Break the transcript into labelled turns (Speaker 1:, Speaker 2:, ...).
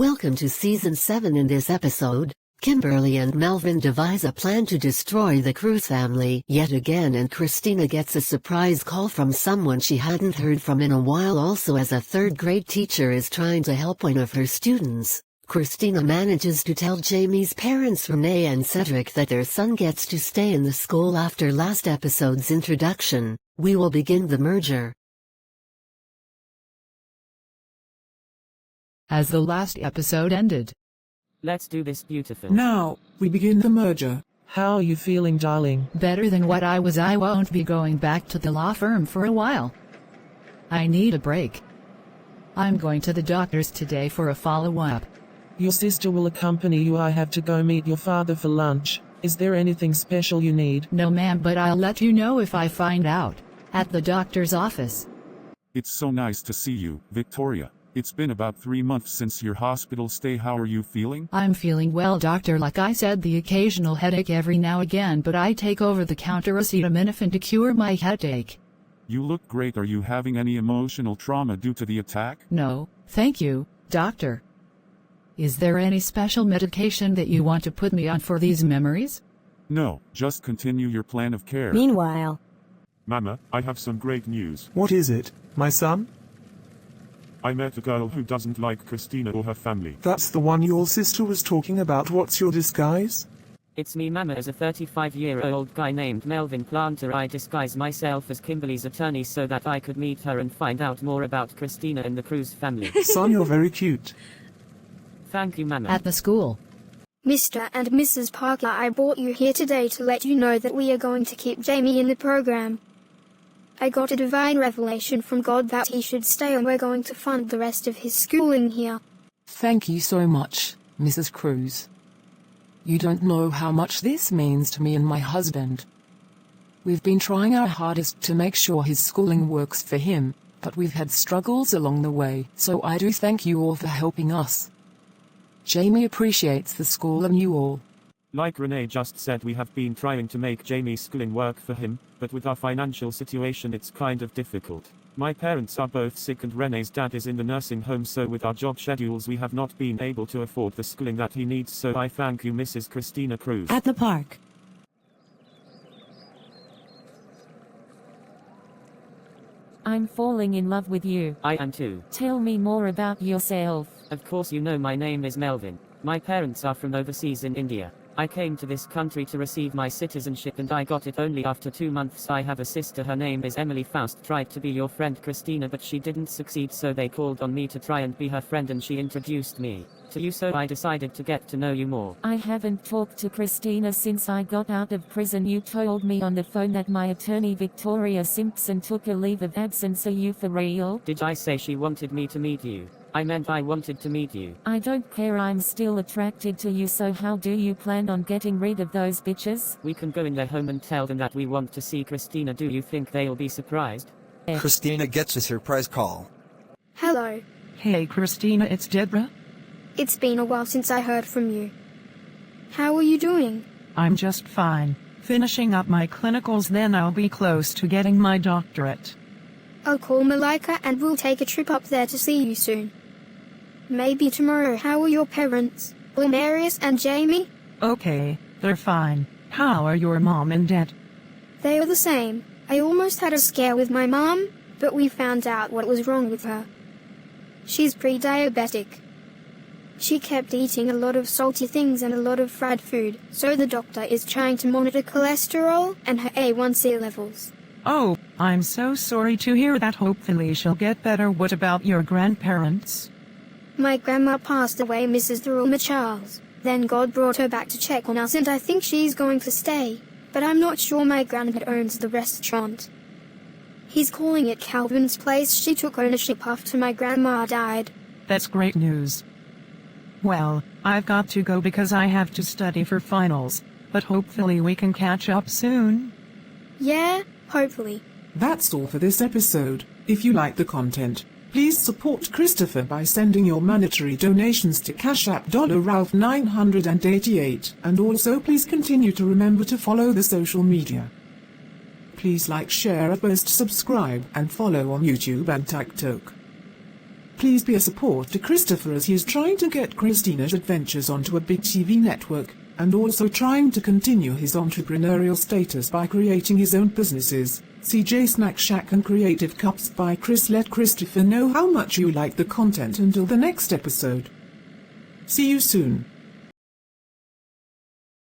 Speaker 1: Welcome to Season 7. In this episode, Kimberly and Melvin devise a plan to destroy the Cruz family yet again, and Christeena gets a surprise call from someone she hadn't heard from in a while. Also, as a third-grade teacher is trying to help one of her students, Christeena manages to tell Jamie's parents Renee and Cedric that their son gets to stay in the school. After last episode's introduction, we will begin the merger.
Speaker 2: As the last episode ended.
Speaker 3: Let's do this beautiful.
Speaker 4: Now, we begin the merger.
Speaker 5: How are you feeling, darling?
Speaker 2: Better than what I was. I won't be going back to the law firm for a while. I need a break. I'm going to the doctor's today for a follow-up.
Speaker 5: Your sister will accompany you. I have to go meet your father for lunch. Is there anything special you need?
Speaker 2: No, ma'am, but I'll let you know if I find out. At the doctor's office.
Speaker 6: It's so nice to see you, Victoria. It's been about 3 months since your hospital stay. How are you feeling?
Speaker 2: I'm feeling well, doctor. Like I said, the occasional headache every now again, but I take over-the-counter acetaminophen to cure my headache.
Speaker 6: You look great. Are you having any emotional trauma due to the attack?
Speaker 2: No, thank you, doctor. Is there any special medication that you want to put me on for these memories?
Speaker 6: No, just continue your plan of care.
Speaker 7: Meanwhile,
Speaker 8: Mama, I have some great news.
Speaker 4: What is it, my son?
Speaker 8: I met a girl who doesn't like Christeena or her family.
Speaker 4: That's the one your sister was talking about. What's your disguise?
Speaker 3: It's me, Mama. As a 35-year-old guy named Melvin Planter, I disguised myself as Kimberly's attorney so that I could meet her and find out more about Christeena and the Cruz family.
Speaker 4: Son, you're very cute.
Speaker 3: Thank you, Mama.
Speaker 2: At the school.
Speaker 9: Mr. and Mrs. Parker, I brought you here today to let you know that we are going to keep Jamie in the program. I got a divine revelation from God that he should stay, and we're going to fund the rest of his schooling here.
Speaker 10: Thank you so much, Mrs. Cruz. You don't know how much this means to me and my husband. We've been trying our hardest to make sure his schooling works for him, but we've had struggles along the way, so I do thank you all for helping us. Jamie appreciates the school and you all.
Speaker 3: Like Renee just said, we have been trying to make Jamie's schooling work for him, but with our financial situation it's kind of difficult. My parents are both sick and Renee's dad is in the nursing home, so with our job schedules we have not been able to afford the schooling that he needs, so I thank you, Mrs. Christeena Cruz.
Speaker 7: at the park.
Speaker 11: I'm falling in love with you.
Speaker 3: I am too.
Speaker 11: Tell me more about yourself.
Speaker 3: Of course you know my name is Melvin. My parents are from overseas in India. I came to this country to receive my citizenship and I got it only after 2 months. I have a sister, her name is Emily. Faust tried to be your friend Christeena, but she didn't succeed, so they called on me to try and be her friend, and she introduced me to you, so I decided to get to know you more.
Speaker 11: I haven't talked to Christeena since I got out of prison. You told me on the phone that my attorney Victoria Simpson took a leave of absence. Are you for real?
Speaker 3: Did I say she wanted me to meet you? I meant I wanted to meet you.
Speaker 11: I don't care, I'm still attracted to you, so how do you plan on getting rid of those bitches?
Speaker 3: We can go in their home and tell them that we want to see Christeena. Do you think they'll be surprised?
Speaker 12: Christeena gets a surprise call.
Speaker 9: Hello.
Speaker 5: Hey Christeena, it's Deborah.
Speaker 9: It's been a while since I heard from you. How are you doing?
Speaker 5: I'm just fine. Finishing up my clinicals, then I'll be close to getting my doctorate.
Speaker 9: I'll call Malika and we'll take a trip up there to see you soon. Maybe tomorrow. How are your parents, Marius and Jamie?
Speaker 5: Okay, they're fine. How are your mom and dad?
Speaker 9: They are the same. I almost had a scare with my mom, but we found out what was wrong with her. She's pre-diabetic. She kept eating a lot of salty things and a lot of fried food, so the doctor is trying to monitor cholesterol and her A1C levels.
Speaker 5: Oh, I'm so sorry to hear that. Hopefully she'll get better. What about your grandparents?
Speaker 9: My grandma passed away, Mrs. Thelma Charles. Then God brought her back to check on us, and I think she's going to stay. But I'm not sure. My granddad owns the restaurant. He's calling it Calvin's Place. She took ownership after my grandma died.
Speaker 5: That's great news. Well, I've got to go because I have to study for finals, but hopefully we can catch up soon.
Speaker 9: Yeah, hopefully.
Speaker 4: That's all for this episode. If you like the content, please support Christopher by sending your monetary donations to Cash App $Ralph988, and also please continue to remember to follow the social media. Please like, share, post, subscribe, and follow on YouTube and TikTok. Please be a support to Christopher as he is trying to get Christeena's adventures onto a big TV network, and also trying to continue his entrepreneurial status by creating his own businesses. CJ Snack Shack and Creative Cups by Chris. Let Christopher know how much you like the content until the next episode. See you soon.